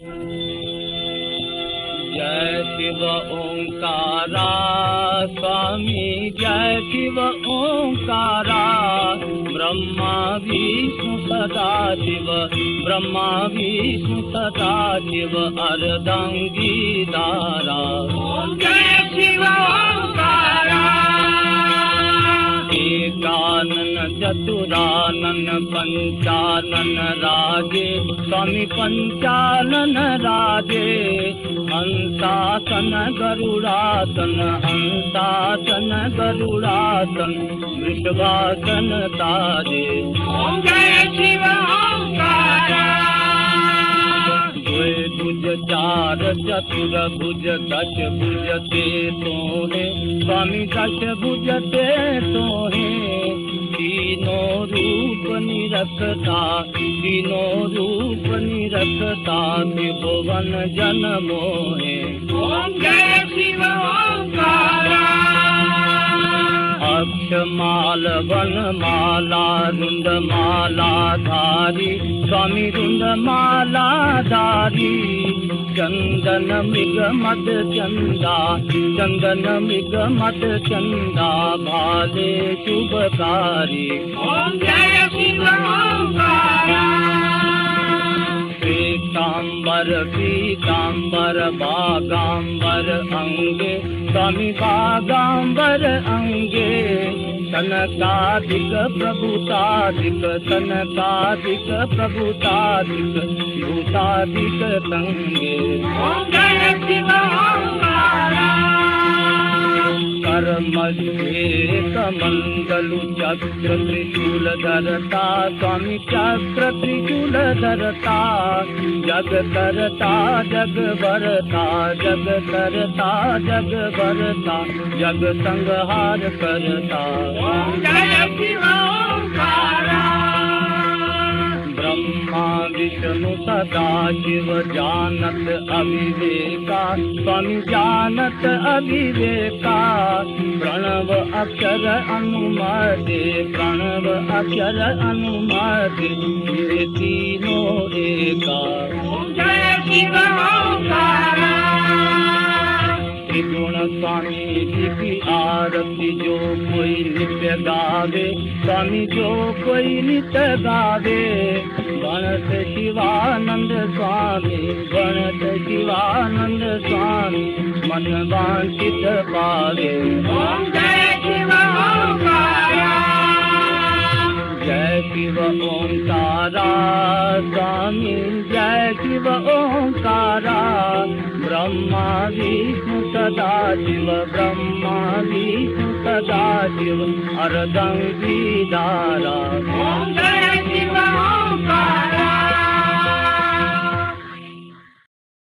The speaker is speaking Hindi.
जय शिव ओंकारा स्वामी जय शिव ओंकारा ब्रह्मा विष्णु सदा शिव ब्रह्मा विष्णु सदा शिव अर्धांगीदारा जय शिव ओंकारा एकानन चतुरानन पंचानन राजे स्वामी पंचानन राजे हंसासन गरुड़ासन हंसासन गरुड़ासन वृषभासन ताजे जय शिव ओंकारा भुज चार चतुर भुज दश भुज ते तोहे स्वामी दश भुज ते तोहे तीनों रूप निरखता तीनों रूप निरखता त्रिभुवन जन मोहे जय शिव ओंकारा अक्षमाल वनमाला रुंडमाला धारी स्वामी रुंडमाला धारी चंदन मृग मद चंदा चंदन मृग मद चंदा भाले शुभकारी जय शिव ओंकारा पीतांबर पीतांबर बागांबर अंगे स्वामी बागांबर अंगे तनकादिक प्रभुतादिक तनकादिक प्रभुतादिक भूतादिक संगे जय शिव ओंकारा कर्मध्ये कमंडलु चक्र त्रिशूल धरता स्वामी चक्र त्रिशूल धरता जग करता जग भरता जग करता जग भरता जग संहार करता जय शिव ओंकारा ब्रह्मा विष्णु सदा शिव जानत अविवेका स्वामी जानत अविवेका प्रणव अक्षर अनुमते प्रणव अक्षर अनुमते ये तीनों एका जय शिव ओंकारा त्रिगुण स्वामी जी की आरती जो कोई नित्य गावे स्वामी जो कोई नित्य गावे गणत शिवानंद स्वामी गणत शिवानंद स्वामी मन वांछित पावे जय शिव ओंकारा जय शिव ओंकारा स्वामी जय शिव ओंकारा ब्रह्मा विष्णु सदा शिव ब्रह्मा विष्णु सदा शिव अर्धांगीदारा जय